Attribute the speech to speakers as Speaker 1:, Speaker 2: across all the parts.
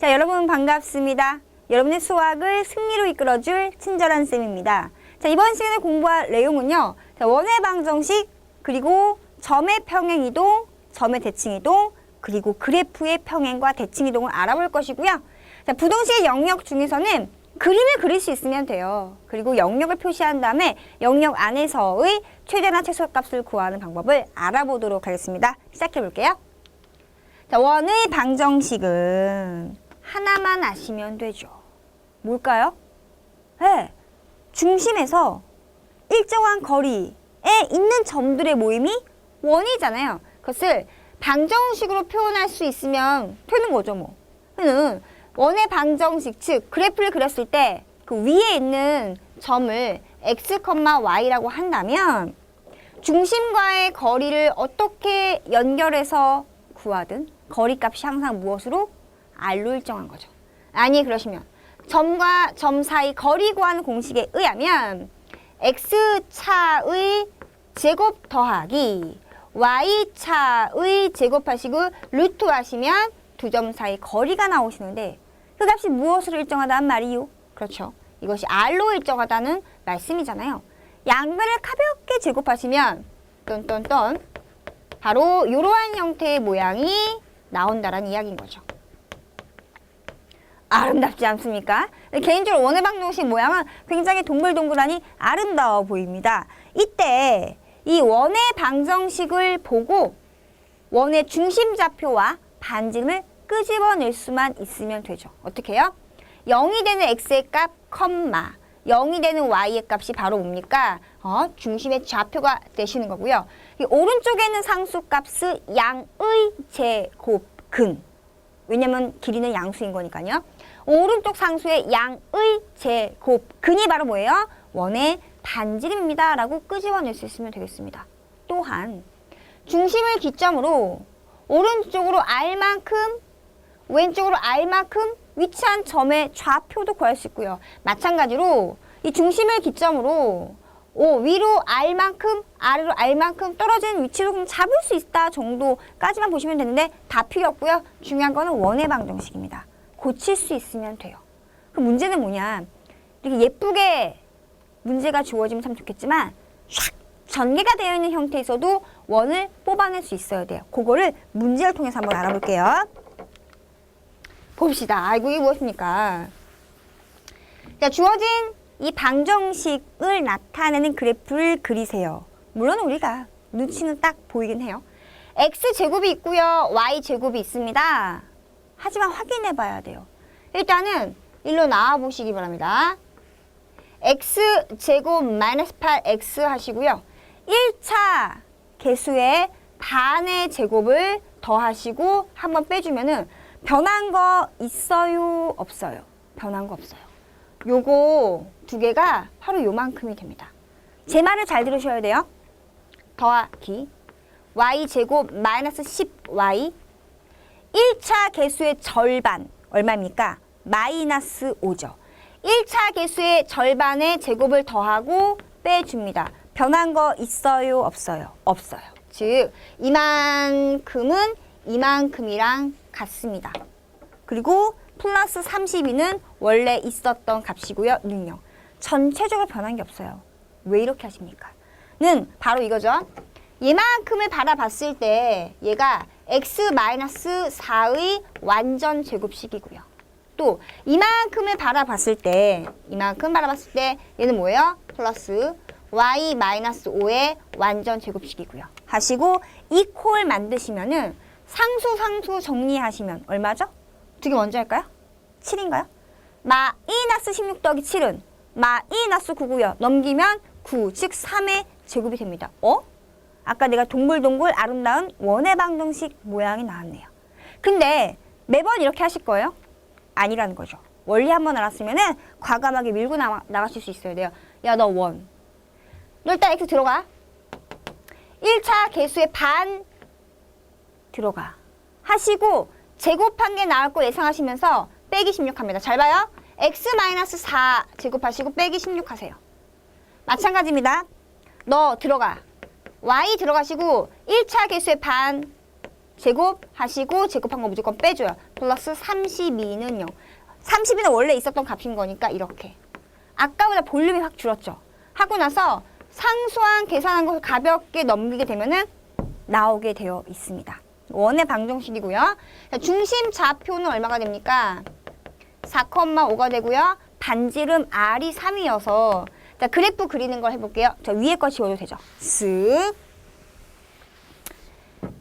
Speaker 1: 자, 여러분 반갑습니다. 여러분의 수학을 승리로 이끌어줄 친절한 쌤입니다. 자, 이번 시간에 공부할 내용은요. 자, 원의 방정식, 그리고 점의 평행이동, 점의 대칭이동, 그리고 그래프의 평행과 대칭이동을 알아볼 것이고요. 자, 부등식의 영역 중에서는 그림을 그릴 수 있으면 돼요. 그리고 영역을 표시한 다음에 영역 안에서의 최대나 최소값을 구하는 방법을 알아보도록 하겠습니다. 시작해 볼게요. 자, 원의 방정식은 하나만 아시면 되죠. 뭘까요? 네, 중심에서 일정한 거리에 있는 점들의 모임이 원이잖아요. 그것을 방정식으로 표현할 수 있으면 되는 거죠, 뭐. 그는 원의 방정식, 즉 그래프를 그렸을 때 그 위에 있는 점을 x, y라고 한다면 중심과의 거리를 어떻게 연결해서 구하든 거리값이 항상 무엇으로? r로 일정한 거죠. 아니, 그러시면 점과 점 사이 거리 구하는 공식에 의하면 x차의 제곱 더하기 y차의 제곱하시고 루트 하시면 두 점 사이 거리가 나오시는데 그 값이 무엇으로 일정하다는 말이요? 그렇죠. 이것이 r로 일정하다는 말씀이잖아요. 양변을 가볍게 제곱하시면 똔똔똔 바로 이러한 형태의 모양이 나온다는 이야기인 거죠. 아름답지 않습니까? 개인적으로 원의 방정식 모양은 굉장히 동글동글하니 아름다워 보입니다. 이때 이 원의 방정식을 보고 원의 중심좌표와 반지름을 끄집어낼 수만 있으면 되죠. 어떻게 해요? 0이 되는 x의 값, 0이 되는 y의 값이 바로 뭡니까? 중심의 좌표가 되시는 거고요. 이 오른쪽에 있는 상수값은 양의 제곱근. 왜냐면 길이는 양수인 거니까요. 오른쪽 상수의 양의 제곱근이 바로 뭐예요? 원의 반지름입니다. 라고 끄집어낼 수 있으면 되겠습니다. 또한 중심을 기점으로 오른쪽으로 r만큼 왼쪽으로 r만큼 위치한 점의 좌표도 구할 수 있고요. 마찬가지로 이 중심을 기점으로 위로 r만큼 아래로 r만큼 떨어진 위치로 그냥 잡을 수 있다 정도까지만 보시면 되는데 다 필요 없고요. 중요한 거는 원의 방정식입니다. 고칠 수 있으면 돼요. 그 문제는 뭐냐, 이렇게 예쁘게 문제가 주어지면 참 좋겠지만 샥 전개가 되어 있는 형태에서도 원을 뽑아낼 수 있어야 돼요. 그거를 문제를 통해서 한번 알아볼게요. 봅시다. 아이고, 이게 무엇입니까? 자, 주어진 이 방정식을 나타내는 그래프를 그리세요. 물론 우리가 눈치는 딱 보이긴 해요. x제곱이 있고요. y제곱이 있습니다. 하지만 확인해 봐야 돼요. 일단은 일로 나와 보시기 바랍니다. x제곱 마이너스 8x 하시고요. 1차 개수의 반의 제곱을 더하시고 한번 빼주면은 변한 거 있어요? 없어요? 변한 거 없어요. 요거 두 개가 바로 요만큼이 됩니다. 제 말을 잘 들으셔야 돼요. 더하기 y제곱 마이너스 10y 1차 개수의 절반 얼마입니까? 마이너스 5죠. 1차 개수의 절반의 제곱을 더하고 빼줍니다. 변한 거 있어요? 없어요? 없어요. 즉 이만큼은 이만큼이랑 같습니다. 그리고 플러스 32는 원래 있었던 값이고요. 능력. 전체적으로 변한 게 없어요. 왜 이렇게 하십니까? 는 바로 이거죠. 얘만큼을 바라봤을 때 얘가 x-4의 완전 제곱식이고요. 또 이만큼을 바라봤을 때 얘는 뭐예요? 플러스 y-5의 완전 제곱식이고요. 하시고 이퀄 만드시면은 상수 정리하시면 얼마죠? 두 개 먼저 할까요? 7인가요? 마이너스 16 더하기 7은 마이너스 9고요. 넘기면 9, 즉 3의 제곱이 됩니다. 아까 내가 동글동글 아름다운 원의 방정식 모양이 나왔네요. 근데 매번 이렇게 하실 거예요? 아니라는 거죠. 원리 한번 알았으면은 과감하게 밀고 나가실 수 있어야 돼요. 야, 너 원. 너 일단 x 들어가. 1차 개수의 반 들어가. 하시고 제곱한 게 나올 거 예상하시면서 빼기 16 합니다. 잘 봐요. x-4 제곱하시고 빼기 16 하세요. 마찬가지입니다. 너 들어가. y 들어가시고 1차 개수의 반 제곱하시고 제곱한 거 무조건 빼줘요. 플러스 32는 0. 32는 원래 있었던 값인 거니까 이렇게. 아까보다 볼륨이 확 줄었죠. 하고 나서 상수항 계산한 것을 가볍게 넘기게 되면은 나오게 되어 있습니다. 원의 방정식이고요. 중심 좌표는 얼마가 됩니까? 4,5가 되고요. 반지름 R이 3이어서 자, 그래프 그리는 걸 해볼게요. 자, 위에 거 지워도 되죠. 쓱.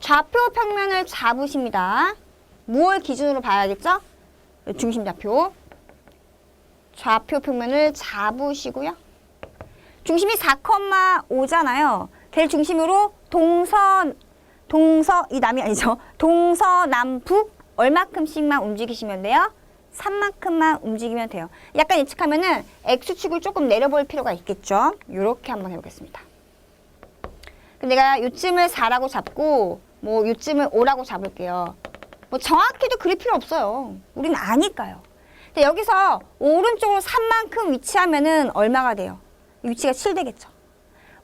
Speaker 1: 좌표 평면을 잡으십니다. 무엇 기준으로 봐야겠죠? 중심 좌표. 좌표 평면을 잡으시고요. 중심이 4,5잖아요. 걔를 중심으로 이 남이 아니죠. 동서남북 얼마큼씩만 움직이시면 돼요? 3만큼만 움직이면 돼요. 약간 예측하면은 X축을 조금 내려볼 필요가 있겠죠. 이렇게 한번 해보겠습니다. 내가 요쯤을 4라고 잡고 뭐 요쯤을 5라고 잡을게요. 뭐 정확히도 그릴 필요 없어요. 우리는 아니까요. 근데 여기서 오른쪽으로 3만큼 위치하면은 얼마가 돼요? 위치가 7 되겠죠.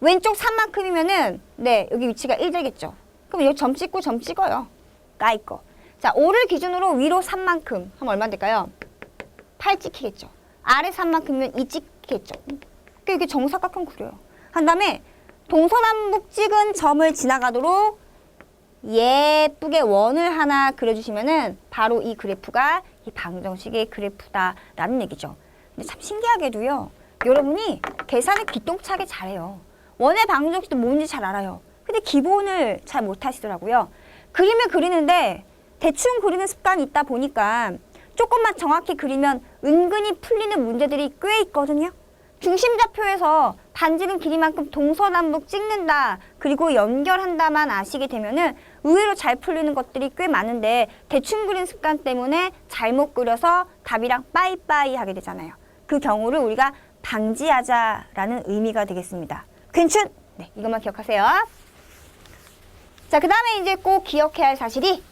Speaker 1: 왼쪽 3만큼이면은 네, 여기 위치가 1 되겠죠. 그럼 여기 점 찍고 점 찍어요. 까이 거. 자, 5를 기준으로 위로 3만큼 하면 얼마 될까요? 8 찍히겠죠. 아래 3만큼이면 2 찍히겠죠. 이렇게 정사각형 그려요. 한 다음에 동서남북 찍은 점을 지나가도록 예쁘게 원을 하나 그려주시면은 바로 이 그래프가 이 방정식의 그래프다라는 얘기죠. 근데 참 신기하게도요. 여러분이 계산을 기똥차게 잘해요. 원의 방정식도 뭔지 잘 알아요. 근데 기본을 잘 못하시더라고요. 그림을 그리는데 대충 그리는 습관이 있다 보니까 조금만 정확히 그리면 은근히 풀리는 문제들이 꽤 있거든요. 중심좌표에서 반지름 길이만큼 동서남북 찍는다, 그리고 연결한다만 아시게 되면은 의외로 잘 풀리는 것들이 꽤 많은데 대충 그린 습관 때문에 잘못 그려서 답이랑 빠이빠이 하게 되잖아요. 그 경우를 우리가 방지하자라는 의미가 되겠습니다. 괜춘? 네, 이것만 기억하세요. 자, 그 다음에 이제 꼭 기억해야 할 사실이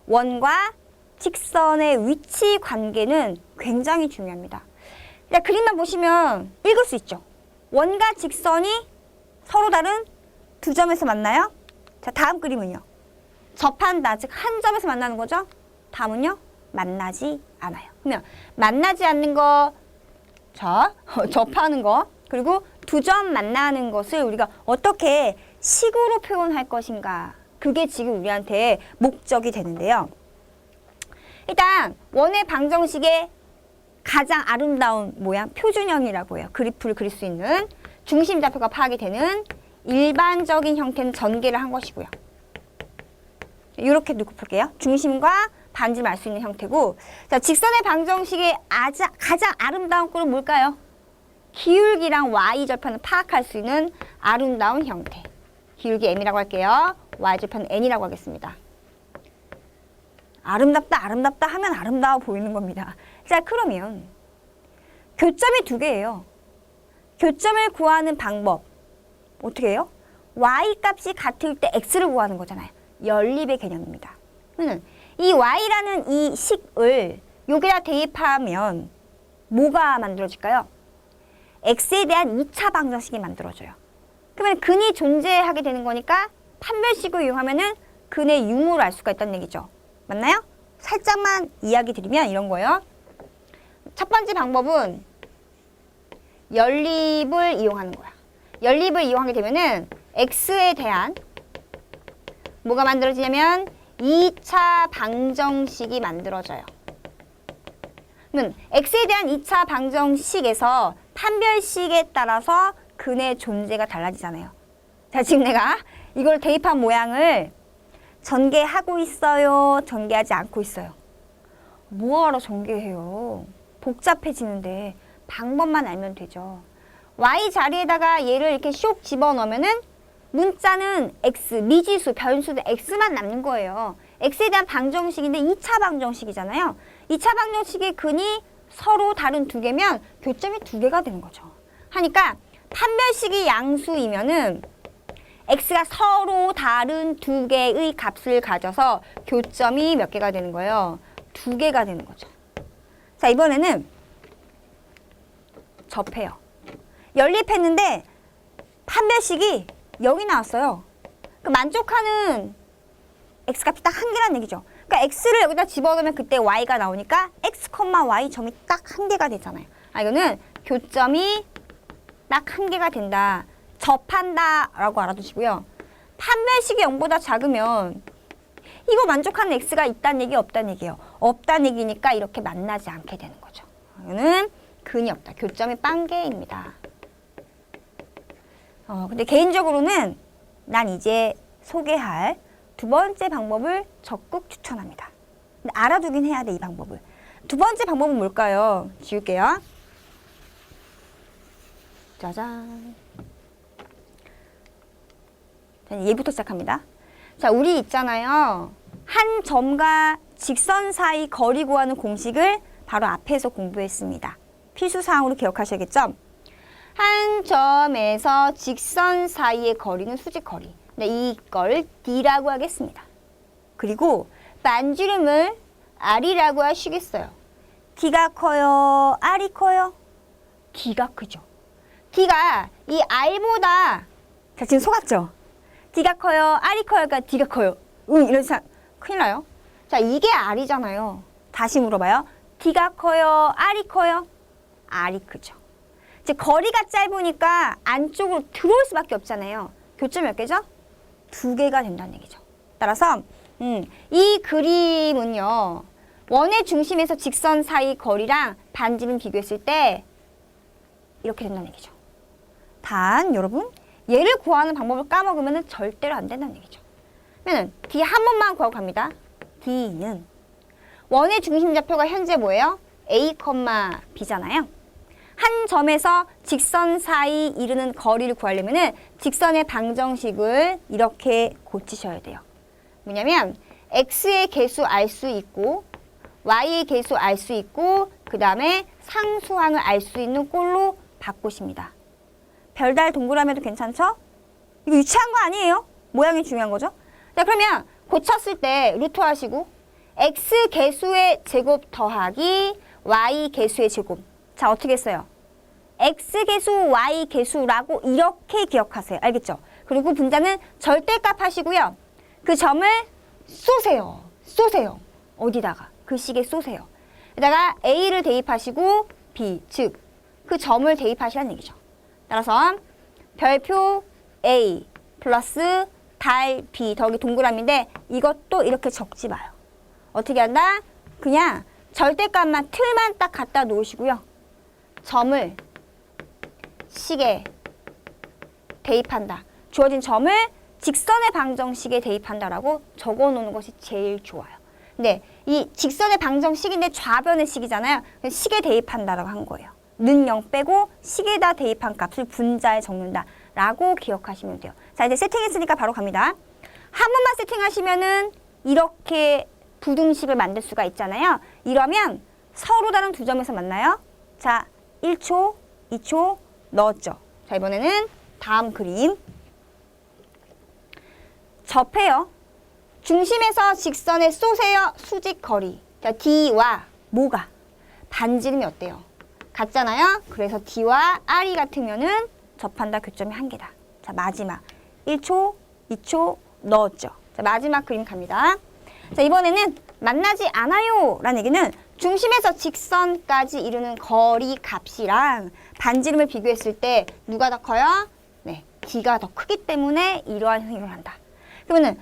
Speaker 1: 원과 직선의 위치 관계는 굉장히 중요합니다. 자, 그림만 보시면 읽을 수 있죠. 원과 직선이 서로 다른 두 점에서 만나요. 자, 다음 그림은요. 접한다, 즉 한 점에서 만나는 거죠. 다음은요. 만나지 않아요. 그러면 만나지 않는 거, 자, 접하는 거, 그리고 두 점 만나는 것을 우리가 어떻게 식으로 표현할 것인가. 그게 지금 우리한테 목적이 되는데요. 일단 원의 방정식의 가장 아름다운 모양, 표준형이라고 해요. 그래프를 그릴 수 있는 중심 좌표가 파악이 되는 일반적인 형태는 전개를 한 것이고요. 이렇게 놓고 볼게요. 중심과 반지름 알 수 있는 형태고, 자, 직선의 방정식의 가장 아름다운 꼴은 뭘까요? 기울기랑 y절편을 파악할 수 있는 아름다운 형태. 기울기 m이라고 할게요. y절편 n이라고 하겠습니다. 아름답다, 아름답다 하면 아름다워 보이는 겁니다. 자, 그러면 교점이 두 개예요. 교점을 구하는 방법 어떻게 해요? y 값이 같을 때 x를 구하는 거잖아요. 연립의 개념입니다. 이 y라는 이 식을 여기다 대입하면 뭐가 만들어질까요? x에 대한 2차 방정식이 만들어져요. 그러면 근이 존재하게 되는 거니까 판별식을 이용하면은 근의 유무를 알 수가 있다는 얘기죠. 맞나요? 살짝만 이야기 드리면 이런 거예요. 첫 번째 방법은 연립을 이용하는 거야. 연립을 이용하게 되면은 x에 대한 뭐가 만들어지냐면 2차 방정식이 만들어져요. 그러면 x에 대한 2차 방정식에서 판별식에 따라서 근의 존재가 달라지잖아요. 자, 지금 내가 이걸 대입한 모양을 전개하고 있어요? 전개하지 않고 있어요? 뭐하러 전개해요? 복잡해지는데 방법만 알면 되죠. y 자리에다가 얘를 이렇게 쇽 집어넣으면은 문자는 x, 미지수, 변수는 x만 남는 거예요. x에 대한 방정식인데 2차 방정식이잖아요. 2차 방정식의 근이 서로 다른 두 개면 교점이 두 개가 되는 거죠. 하니까 판별식이 양수이면은 x가 서로 다른 두 개의 값을 가져서 교점이 몇 개가 되는 거예요? 두 개가 되는 거죠. 자, 이번에는 접해요. 연립했는데 판별식이 0이 나왔어요. 그 만족하는 x값이 딱 한 개라는 얘기죠. 그러니까 x를 여기다 집어넣으면 그때 y가 나오니까 x, y 점이 딱 한 개가 되잖아요. 이거는 교점이 딱 한 개가 된다. 접한다 라고 알아두시고요. 판별식이 0보다 작으면 이거 만족하는 x가 있다는 얘기, 없다는 얘기예요. 없다는 얘기니까 이렇게 만나지 않게 되는 거죠. 이거는 근이 없다. 교점이 빵개입니다. 근데 개인적으로는 난 이제 소개할 두 번째 방법을 적극 추천합니다. 근데 알아두긴 해야 돼, 이 방법을. 두 번째 방법은 뭘까요? 지울게요. 짜잔. 자, 얘부터 시작합니다. 자, 우리 있잖아요. 한 점과 직선 사이 거리 구하는 공식을 바로 앞에서 공부했습니다. 필수사항으로 기억하셔야겠죠? 한 점에서 직선 사이의 거리는 수직거리. 네, 이걸 D라고 하겠습니다. 그리고 반지름을 R이라고 하시겠어요. D가 커요? R이 커요? D가 크죠. D가 이 R보다, 자, 지금 속았죠? D가 커요? R이 커요? 그러니까 D가 커요. 이런 상 큰일 나요. 자, 이게 R이잖아요. 다시 물어봐요. D가 커요? R이 커요? R이 크죠. 이제 거리가 짧으니까 안쪽으로 들어올 수밖에 없잖아요. 교점 몇 개죠? 2개가 된다는 얘기죠. 따라서 이 그림은요. 원의 중심에서 직선 사이 거리랑 반지름 비교했을 때 이렇게 된다는 얘기죠. 단 여러분 얘를 구하는 방법을 까먹으면 절대로 안 된다는 얘기죠. 그러면 D 한 번만 구하고 갑니다. D는 원의 중심 좌표가 현재 뭐예요? A, B잖아요. 한 점에서 직선 사이 이르는 거리를 구하려면 직선의 방정식을 이렇게 고치셔야 돼요. 뭐냐면 x의 개수 알 수 있고 y의 개수 알 수 있고 그 다음에 상수항을 알 수 있는 꼴로 바꾸십니다. 별달 동그라미도 괜찮죠? 이거 유치한 거 아니에요? 모양이 중요한 거죠? 자, 그러면 고쳤을 때 루트 하시고 x 개수의 제곱 더하기 y 개수의 제곱. 자, 어떻게 써요? x 개수, y 개수라고 이렇게 기억하세요. 알겠죠? 그리고 분자는 절대값 하시고요. 그 점을 쏘세요. 쏘세요. 어디다가? 그 식에 쏘세요. 여기다가 a를 대입하시고 b, 즉 그 점을 대입하시라는 얘기죠. 따라서 별표 a 플러스 달 b 더하기 동그라미인데 이것도 이렇게 적지 마요. 어떻게 한다? 그냥 절대값만 틀만 딱 갖다 놓으시고요. 점을 식에 대입한다. 주어진 점을 직선의 방정식에 대입한다라고 적어 놓는 것이 제일 좋아요. 근데 이 직선의 방정식인데 좌변의 식이잖아요. 식에 대입한다라고 한 거예요. 는 0 빼고 식에다 대입한 값을 분자에 적는다라고 기억하시면 돼요. 자, 이제 세팅했으니까 바로 갑니다. 한 번만 세팅하시면은 이렇게 부등식을 만들 수가 있잖아요. 이러면 서로 다른 두 점에서 만나요. 자, 1초, 2초 넣었죠. 자, 이번에는 다음 그림. 접해요. 중심에서 직선에 쏘세요. 수직 거리. 자, D와 뭐가? 반지름이 어때요? 같잖아요. 그래서 D와 R이 같으면은 접한다 교점이 한 개다. 자, 마지막 1초, 2초 넣었죠. 자, 마지막 그림 갑니다. 자, 이번에는 만나지 않아요 라는 얘기는 중심에서 직선까지 이루는 거리 값이랑 반지름을 비교했을 때 누가 더 커요? 네, D가 더 크기 때문에 이러한 행위를 한다. 그러면은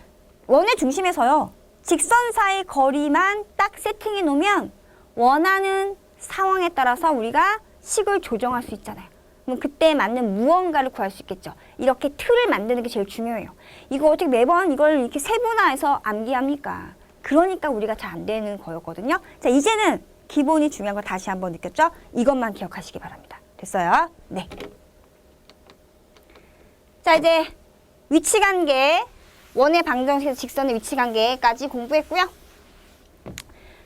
Speaker 1: 원의 중심에서요. 직선 사이 거리만 딱 세팅해 놓으면 원하는 상황에 따라서 우리가 식을 조정할 수 있잖아요. 그럼 그때에 맞는 무언가를 구할 수 있겠죠. 이렇게 틀을 만드는 게 제일 중요해요. 이거 어떻게 매번 이걸 이렇게 세분화해서 암기합니까? 그러니까 우리가 잘 안 되는 거였거든요. 자, 이제는 기본이 중요한 거 다시 한번 느꼈죠? 이것만 기억하시기 바랍니다. 됐어요? 네. 자, 이제 위치 관계, 원의 방정식에서 직선의 위치 관계까지 공부했고요.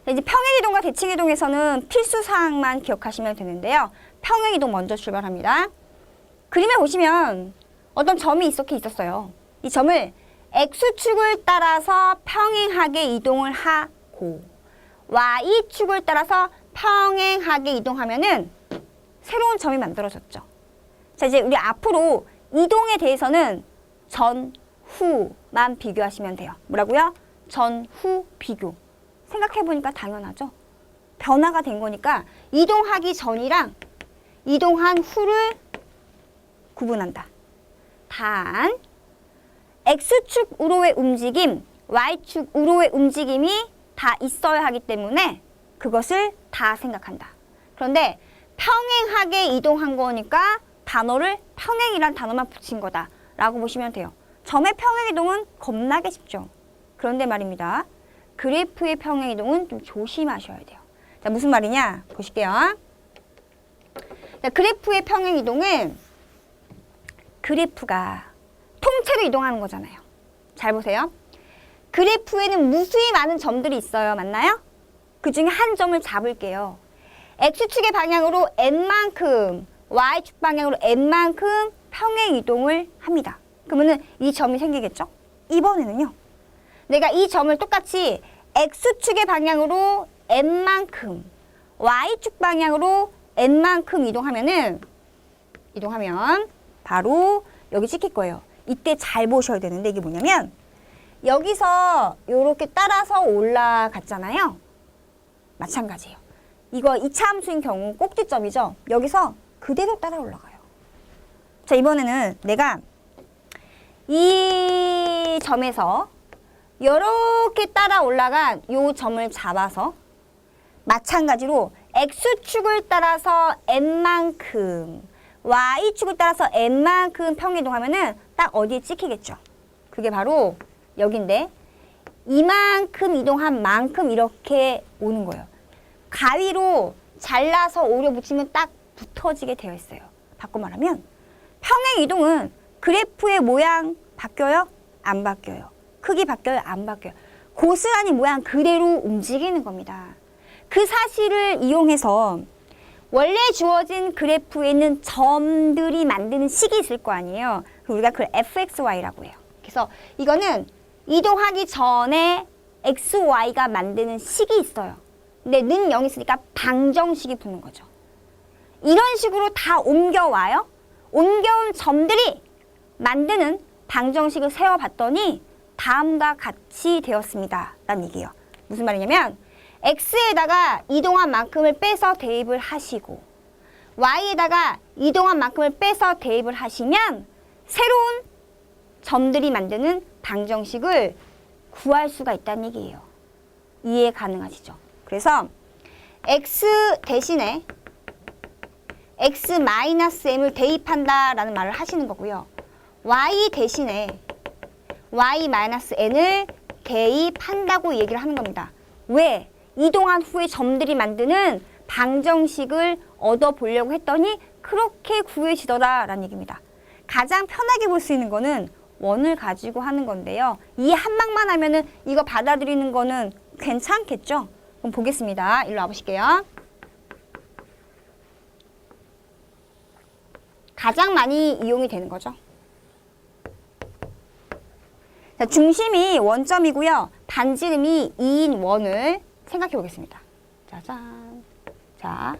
Speaker 1: 자, 이제 평행이동과 대칭이동에서는 필수 사항만 기억하시면 되는데요. 평행이동 먼저 출발합니다. 그림에 보시면 어떤 점이 이렇게 있었어요. 이 점을 X축을 따라서 평행하게 이동을 하고 Y축을 따라서 평행하게 이동하면은 새로운 점이 만들어졌죠. 자, 이제 우리 앞으로 이동에 대해서는 전, 후만 비교하시면 돼요. 뭐라고요? 전, 후. 자, 이번에는 만나지 않아요. 라는 얘기는 중심에서 직선의 방정식을 보고 원의 중심에서 직선의 위치 관계에 까지 공부했고요. 평행이동과 대칭이동에서는 필수 사항만 기억하시면 되는데요. 전, 후, 비교. 생각해보니까 당연하죠. 변화가 된 거니까 이동하기 전이랑 이동한 후를 구분한다. 단, X축으로의 움직임, Y축으로의 움직임이 다 있어야 하기 때문에 그것을 다 생각한다. 그런데 평행하게 이동한 거니까 단어를 평행이란 단어만 붙인 거다라고 보시면 돼요. 점의 평행이동은 겁나게 쉽죠. 그런데 말입니다. 그래프의 평행이동은 좀 조심하셔야 돼요. 자, 무슨 말이냐? 보실게요. 자, 그래프의 평행이동은 그래프가 통째로 이동하는 거잖아요. 잘 보세요. 그래프에는 무수히 많은 점들이 있어요. 맞나요? 그 중에 한 점을 잡을게요. X축의 방향으로 n만큼, Y축 방향으로 n만큼 평행이동을 합니다. 그러면은 이 점이 생기겠죠? 이번에는요. 내가 이 점을 똑같이 X축의 방향으로 n만큼, Y축 방향으로 n만큼 이동하면 바로 여기 찍힐 거예요. 이때 잘 보셔야 되는데 이게 뭐냐면 여기서 이렇게 따라서 올라갔잖아요. 마찬가지예요. 이거 2차 함수인 경우 꼭지점이죠. 여기서 그대로 따라 올라가요. 자, 이번에는 내가 이 점에서 이렇게 따라 올라간 이 점을 잡아서 마찬가지로 X축을 따라서 n만큼, Y축을 따라서 n만큼 평이동하면은 딱 어디에 찍히겠죠. 그게 바로 여긴데 이만큼 이동한 만큼 이렇게 오는 거예요. 가위로 잘라서 오려 붙이면 딱 붙어지게 되어 있어요. 바꿔 말하면 평행이동은 그래프의 모양 바뀌어요? 안 바뀌어요. 크기 바뀌어요? 안 바뀌어요. 고스란히 모양 그대로 움직이는 겁니다. 그 사실을 이용해서 원래 주어진 그래프에 있는 점들이 만드는 식이 있을 거 아니에요. 우리가 그걸 fxy라고 해요. 그래서 이거는 이동하기 전에 xy가 만드는 식이 있어요. 근데 는 0이 있으니까 방정식이 붙는 거죠. 이런 식으로 다 옮겨와요. 옮겨온 점들이 만드는 방정식을 세워봤더니 다음과 같이 되었습니다. 라는 얘기예요. 무슨 말이냐면 x에다가 이동한 만큼을 빼서 대입을 하시고 y에다가 이동한 만큼을 빼서 대입을 하시면 새로운 점들이 만드는 방정식을 구할 수가 있다는 얘기예요. 이해 가능하시죠? 그래서 x 대신에 x-m을 대입한다라는 말을 하시는 거고요. y 대신에 y-n을 대입한다고 얘기를 하는 겁니다. 왜? 이동한 후에 점들이 만드는 방정식을 얻어보려고 했더니 그렇게 구해지더라라는 얘기입니다. 가장 편하게 볼 수 있는 거는 원을 가지고 하는 건데요. 이 한 방만 하면은 이거 받아들이는 거는 괜찮겠죠? 그럼 보겠습니다. 일로 와보실게요. 가장 많이 이용이 되는 거죠. 자, 중심이 원점이고요. 반지름이 2인 원을 생각해 보겠습니다. 짜잔. 자,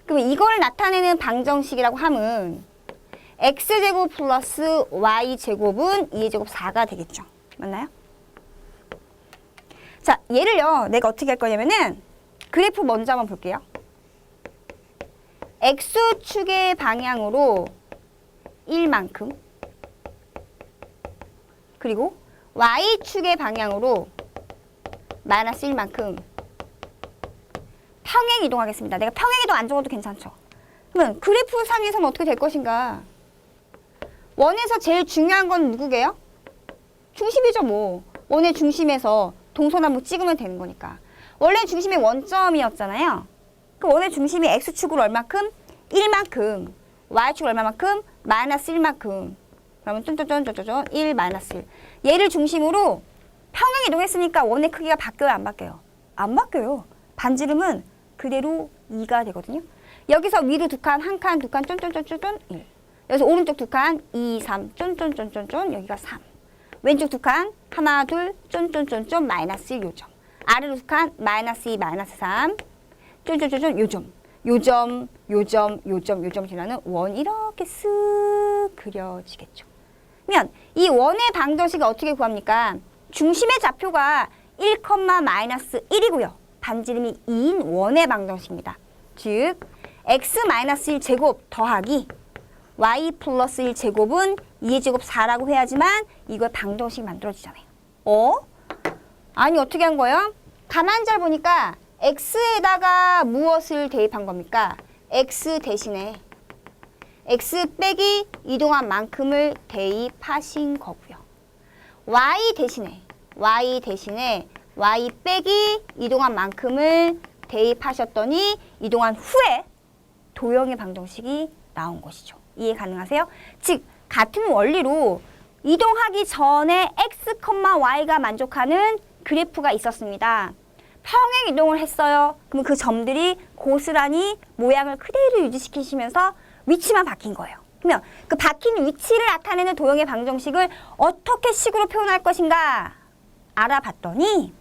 Speaker 1: 그럼 이걸 나타내는 방정식이라고 하면 x제곱 플러스 y제곱은 2의 제곱 4가 되겠죠. 맞나요? 자, 얘를요. 내가 어떻게 할 거냐면은 그래프 먼저 한번 볼게요. x축의 방향으로 1만큼 그리고 y축의 방향으로 마이너스 1만큼 평행 이동하겠습니다. 내가 평행 이동 안 적어도 괜찮죠? 그러면 그래프 상에서는 어떻게 될 것인가? 원에서 제일 중요한 건 누구게요? 중심이죠, 뭐. 원의 중심에서 동서남북 찍으면 되는 거니까. 원래 중심이 원점이었잖아요. 그 원의 중심이 x축으로 얼마큼? 1만큼. y축으로 얼마만큼? 마이너스 1만큼. 그러면 쫀쫀쫀쫀쫀 1 마이너스 1. 얘를 중심으로 평행 이동했으니까 원의 크기가 바뀌어요, 안 바뀌어요? 안 바뀌어요. 반지름은 그대로 2가 되거든요. 여기서 위로 두 칸, 한 칸, 두 칸, 쫀쫀쫀쫀쫀 1. 여기서 오른쪽 두 칸, 2, 3, 쫀쫀쫀쫀쫀 여기가 3. 왼쪽 두 칸, 하나, 둘, 쫀쫀쫀쫀 마이너스 1 요점. 아래로 두 칸, 마이너스 2, 마이너스 3, 쫀쫀쫀쫀 요점. 요점, 요점, 요점, 요점 지나는 원 이렇게 쓱 그려지겠죠. 그러면 이 원의 방정식을 어떻게 구합니까? 중심의 좌표가 1, 마이너스 1이고요. 반지름이 2인 원의 방정식입니다. 즉 x-1 제곱 더하기 y 플러스 1 제곱은 2의 제곱 4라고 해야지만 이걸 방정식이 만들어지잖아요. 아니 어떻게 한 거예요? 가만히 잘 보니까 x에다가 무엇을 대입한 겁니까? x 대신에 x 빼기 이동한 만큼을 대입하신 거고요. y 대신에 y 빼기 이동한 만큼을 대입하셨더니 이동한 후에 도형의 방정식이 나온 것이죠. 이해 가능하세요? 즉 같은 원리로 이동하기 전에 x, y가 만족하는 그래프가 있었습니다. 평행 이동을 했어요. 그럼 그 점들이 고스란히 모양을 그대로 유지시키시면서 위치만 바뀐 거예요. 그러면 그 바뀐 위치를 나타내는 도형의 방정식을 어떻게 식으로 표현할 것인가 알아봤더니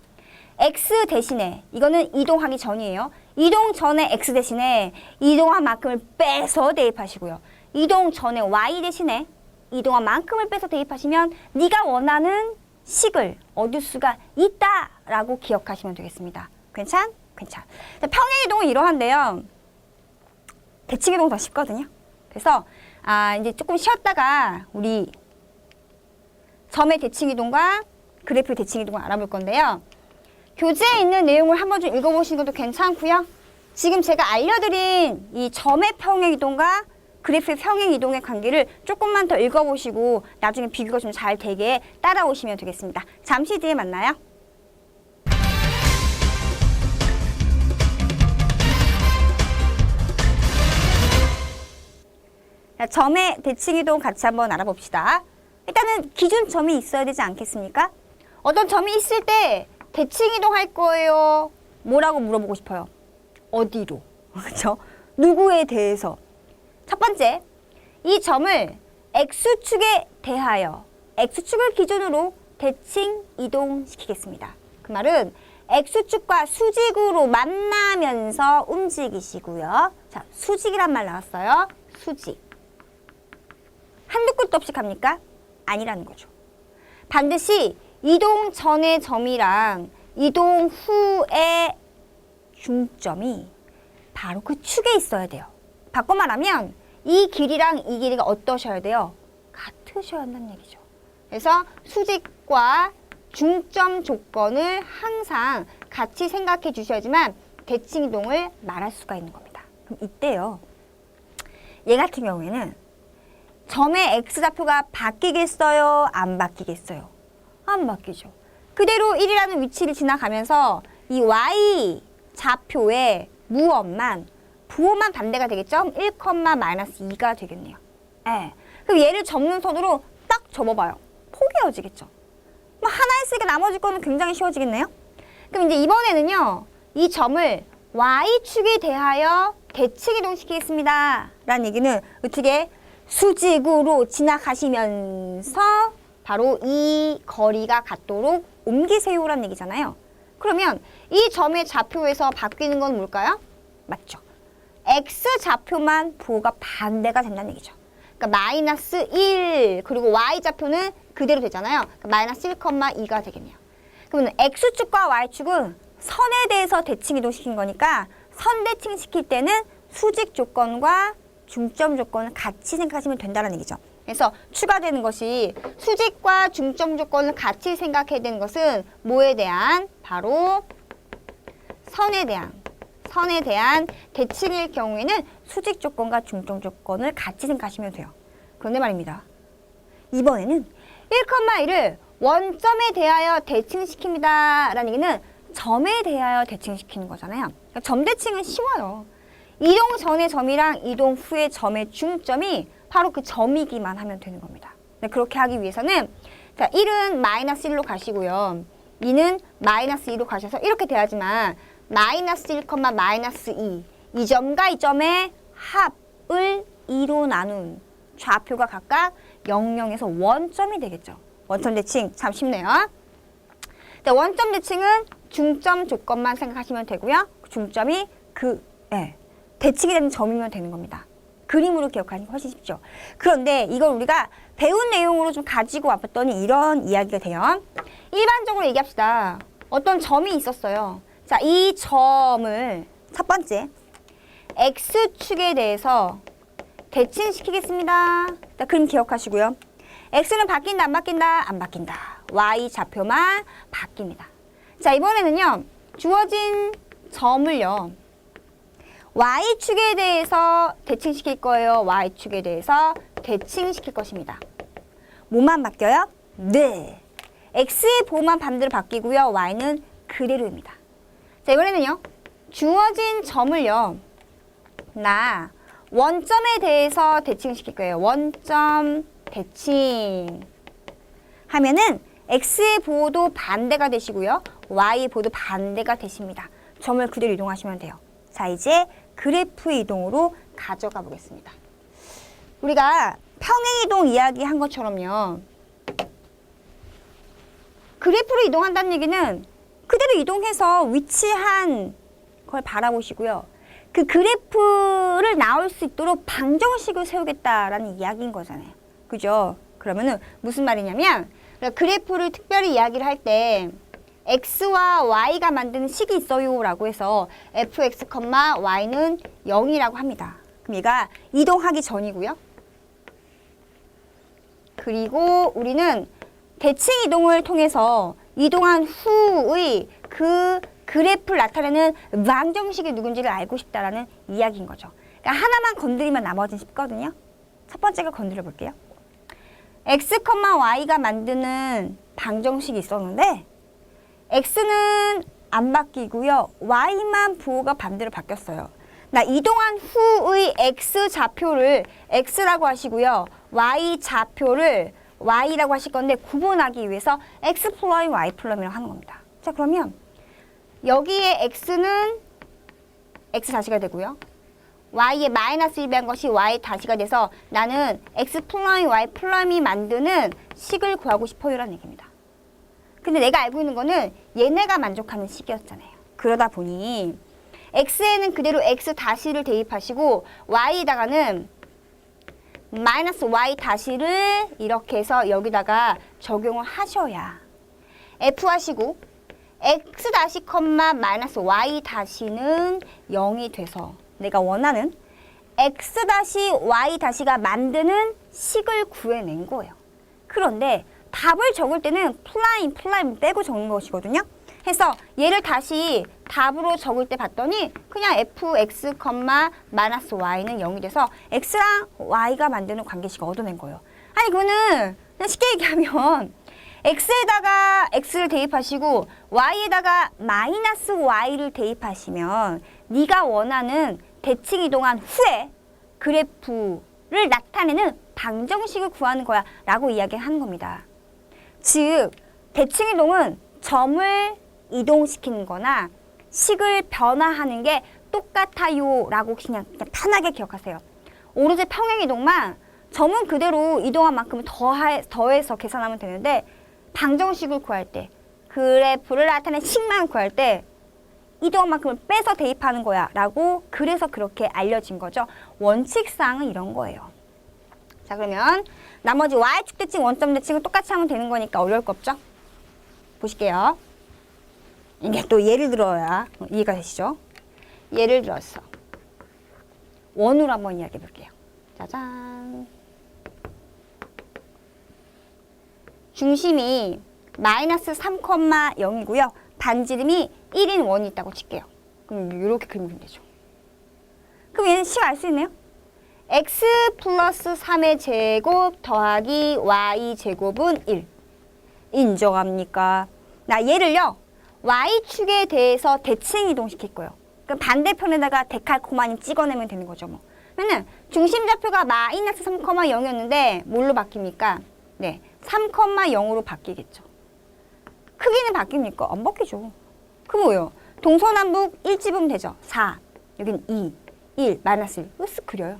Speaker 1: x 대신에, 이거는 이동하기 전이에요. 이동 전에 x 대신에 이동한 만큼을 빼서 대입하시고요. 이동 전에 y 대신에 이동한 만큼을 빼서 대입하시면 네가 원하는 식을 얻을 수가 있다라고 기억하시면 되겠습니다. 괜찮? 평행이동은 이러한데요. 대칭이동은 더 쉽거든요. 그래서 이제 조금 쉬었다가 우리 점의 대칭이동과 그래프 대칭이동을 알아볼 건데요. 교재에 있는 내용을 한번 좀 읽어보시는 것도 괜찮고요. 지금 제가 알려드린 이 점의 평행이동과 그래프의 평행이동의 관계를 조금만 더 읽어보시고 나중에 비교가 좀 잘 되게 따라오시면 되겠습니다. 잠시 뒤에 만나요. 자, 점의 대칭이동 같이 한번 알아봅시다. 일단은 기준점이 있어야 되지 않겠습니까? 어떤 점이 있을 때 대칭이동 할 거예요. 뭐라고 물어보고 싶어요? 어디로? 그렇죠? 누구에 대해서? 첫 번째, 이 점을 x축에 대하여 x축을 기준으로 대칭 이동시키겠습니다. 그 말은 x축과 수직으로 만나면서 움직이시고요. 자, 수직이란 말 나왔어요. 수직. 한두 끝도 없이 갑니까? 아니라는 거죠. 반드시 이동 전의 점이랑 이동 후의 중점이 바로 그 축에 있어야 돼요. 바꿔 말하면 이 길이랑 이 길이가 어떠셔야 돼요? 같으셔야 한다는 얘기죠. 그래서 수직과 중점 조건을 항상 같이 생각해 주셔야지만 대칭이동을 말할 수가 있는 겁니다. 그럼 이때요. 얘 같은 경우에는 점의 x좌표가 바뀌겠어요? 안 바뀌겠어요? 안 바뀌죠. 그대로 1이라는 위치를 지나가면서 이 y 좌표의 무엄만 부호만 반대가 되겠죠? 1, 마이너스 2가 되겠네요. 예. 그럼 얘를 접는 선으로 딱 접어봐요. 폭이 이어지겠죠. 뭐 하나 했으니까 나머지 거는 굉장히 쉬워지겠네요. 그럼 이제 이번에는요. 이 점을 y축에 대하여 대칭 이동시키겠습니다. 라는 얘기는 어떻게 수직으로 지나가시면서 바로 이 거리가 같도록 옮기세요라는 얘기잖아요. 그러면 이 점의 좌표에서 바뀌는 건 뭘까요? 맞죠. x좌표만 부호가 반대가 된다는 얘기죠. 그러니까 마이너스 1 그리고 y좌표는 그대로 되잖아요. 그러니까 마이너스 1,2가 되겠네요. 그러면 x축과 y축은 선에 대해서 대칭 이동시킨 거니까 선 대칭 시킬 때는 수직 조건과 중점 조건을 같이 생각하시면 된다는 얘기죠. 그래서 추가되는 것이 수직과 중점 조건을 같이 생각해야 되는 것은 뭐에 대한? 바로 선에 대한 대칭일 경우에는 수직 조건과 중점 조건을 같이 생각하시면 돼요. 그런데 말입니다. 이번에는 1,1을 원점에 대하여 대칭시킵니다. 라는 얘기는 점에 대하여 대칭시키는 거잖아요. 그러니까 점 대칭은 쉬워요. 이동 전의 점이랑 이동 후의 점의 중점이 바로 그 점이기만 하면 되는 겁니다. 그렇게 하기 위해서는 자 1은 마이너스 1로 가시고요. 2는 마이너스 2로 가셔서 이렇게 돼야지만 마이너스 1, 마이너스 2 이 점과 이 점의 합을 2로 나눈 좌표가 각각 0,0에서 원점이 되겠죠. 원점 대칭 참 쉽네요. 자, 원점 대칭은 중점 조건만 생각하시면 되고요. 중점이 대칭이 되는 점이면 되는 겁니다. 그림으로 기억하는 게 훨씬 쉽죠. 그런데 이걸 우리가 배운 내용으로 좀 가지고 와봤더니 이런 이야기가 돼요. 일반적으로 얘기합시다. 어떤 점이 있었어요. 자, 이 점을 첫 번째 x축에 대해서 대칭시키겠습니다. 자, 그림 기억하시고요. x는 바뀐다, 안 바뀐다? 안 바뀐다. y 좌표만 바뀝니다. 자, 이번에는요. 주어진 점을요. y축에 대해서 대칭시킬 거예요. y축에 대해서 대칭시킬 것입니다. 뭐만 바뀌어요? 네. x의 보호만 반대로 바뀌고요. y는 그대로입니다. 자, 이번에는요. 주어진 점을요. 나 원점에 대해서 대칭시킬 거예요. 원점 대칭 하면은 x의 보호도 반대가 되시고요. y의 보호도 반대가 되십니다. 점을 그대로 이동하시면 돼요. 자, 이제 그래프 이동으로 가져가 보겠습니다. 우리가 평행이동 이야기한 것처럼요. 그래프로 이동한다는 얘기는 그대로 이동해서 위치한 걸 바라보시고요. 그 그래프를 나올 수 있도록 방정식을 세우겠다라는 이야기인 거잖아요. 그죠? 그러면은 무슨 말이냐면 그래프를 특별히 이야기를 할 때 x와 y가 만드는 식이 있어요 라고 해서 fx, y는 0이라고 합니다. 그럼 얘가 이동하기 전이고요. 그리고 우리는 대칭 이동을 통해서 이동한 후의 그 그래프를 나타내는 방정식이 누군지를 알고 싶다라는 이야기인 거죠. 그러니까 하나만 건드리면 나머지는 쉽거든요. 첫 번째가 건드려 볼게요. x, y가 만드는 방정식이 있었는데 x는 안 바뀌고요. y만 부호가 반대로 바뀌었어요. 나 이동한 후의 x 좌표를 x라고 하시고요. y 좌표를 y라고 하실 건데 구분하기 위해서 x 플러스 y 플러스라고 하는 겁니다. 자, 그러면 여기에 x는 x 다시가 되고요. y에 마이너스 1배한 것이 y 다시가 돼서 나는 x 플러스 y 플러스이 만드는 식을 구하고 싶어요라는 얘기입니다. 근데 내가 알고 있는 거는 얘네가 만족하는 식이었잖아요. 그러다 보니 x에는 그대로 x 다시를 대입하시고 y에다가는 마이너스 y 다시를 이렇게 해서 여기다가 적용을 하셔야 f 하시고 x 다시 컴마 마이너스 y 다시는 0이 돼서 내가 원하는 x 다시 y 다시가 만드는 식을 구해낸 거예요. 그런데 답을 적을 때는 플라임 빼고 적는 것이거든요. 해서 얘를 다시 답으로 적을 때 봤더니 그냥 fx, 마이너스 y는 0이 돼서 x랑 y가 만드는 관계식을 얻어낸 거예요. 아니 그거는 그냥 쉽게 얘기하면 x에다가 x를 대입하시고 y에다가 마이너스 y를 대입하시면 네가 원하는 대칭 이동한 후에 그래프를 나타내는 방정식을 구하는 거야 라고 이야기하는 겁니다. 즉 대칭 이동은 점을 이동시키는 거나 식을 변화하는 게 똑같아요 라고 그냥 편하게 기억하세요. 오로지 평행이동만 점은 그대로 이동한 만큼 더해서 계산하면 되는데 방정식을 구할 때 그래프를 나타낸 식만 구할 때 이동한 만큼을 빼서 대입하는 거야 라고 그래서 그렇게 알려진 거죠. 원칙상은 이런 거예요. 자, 그러면 나머지 y축 대칭, 원점 대칭은 똑같이 하면 되는 거니까 어려울 거 없죠? 보실게요. 이게 또 예를 들어야 이해가 되시죠? 예를 들어서 원으로 한번 이야기해 볼게요. 짜잔. 중심이 마이너스 3,0이고요. 반지름이 1인 원이 있다고 칠게요. 그럼 이렇게 그리면 되죠. 그럼 얘는 식 알 수 있네요. x 플러스 3의 제곱 더하기 y 제곱은 1. 인정합니까? 나 얘를요. y축에 대해서 대칭 이동시킬 거예요. 그럼 반대편에다가 데칼코마니 찍어내면 되는 거죠. 뭐. 그러면 중심 좌표가 마이너스 3,0이었는데 뭘로 바뀝니까? 네, 3,0으로 바뀌겠죠. 크기는 바뀝니까? 안 바뀌죠. 그 뭐예요? 동서남북 1 집으면 되죠. 4, 여기는 2, 1, 마이너스 1. 으쓱 그려요.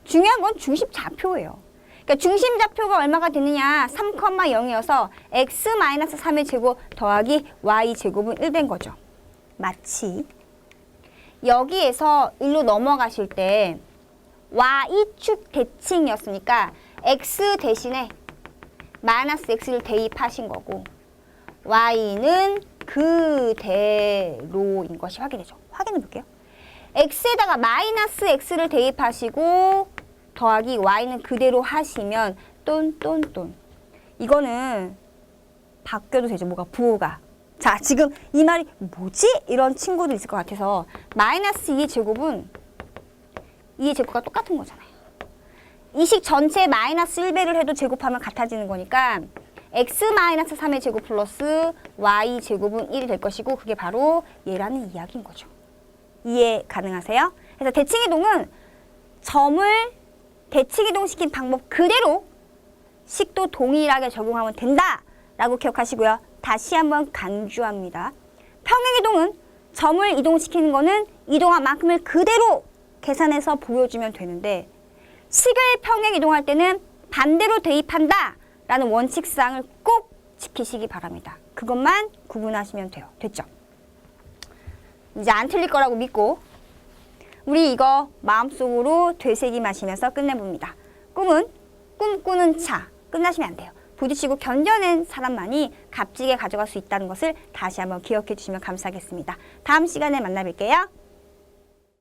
Speaker 1: 중요한 건 중심 좌표예요. 그러니까 중심 좌표가 얼마가 되느냐? 3,0이어서 x-3의 제곱 더하기 y 제곱은 1 된 거죠. 마치 여기에서 1로 넘어가실 때 y축 대칭이었으니까 x 대신에 마이너스 x를 대입하신 거고 y는 그대로인 것이 확인되죠. 확인해 볼게요. x에다가 마이너스 x를 대입하시고 더하기 y는 그대로 하시면 똔똔똔. 이거는 바뀌어도 되죠. 뭐가 부호가. 자, 지금 이 말이 뭐지? 이런 친구들 있을 것 같아서 마이너스 2의 제곱은 2의 제곱과 똑같은 거잖아요. 이 식 전체 마이너스 1배를 해도 제곱하면 같아지는 거니까 x 마이너스 3의 제곱 플러스 y 제곱은 1이 될 것이고 그게 바로 얘라는 이야기인 거죠. 이해 가능하세요? 그래서 대칭이동은 점을 대칭이동시킨 방법 그대로 식도 동일하게 적용하면 된다라고 기억하시고요. 다시 한번 강조합니다. 평행이동은 점을 이동시키는 거는 이동한 만큼을 그대로 계산해서 보여주면 되는데 식을 평행이동할 때는 반대로 대입한다 라는 원칙사항을 꼭 지키시기 바랍니다. 그것만 구분하시면 돼요. 됐죠? 이제 안 틀릴 거라고 믿고 우리 이거 마음속으로 되새김하시면서 끝내봅니다. 꿈은 꿈꾸는 차. 끝나시면 안 돼요. 부딪히고 견뎌낸 사람만이 값지게 가져갈 수 있다는 것을 다시 한번 기억해 주시면 감사하겠습니다. 다음 시간에 만나 뵐게요.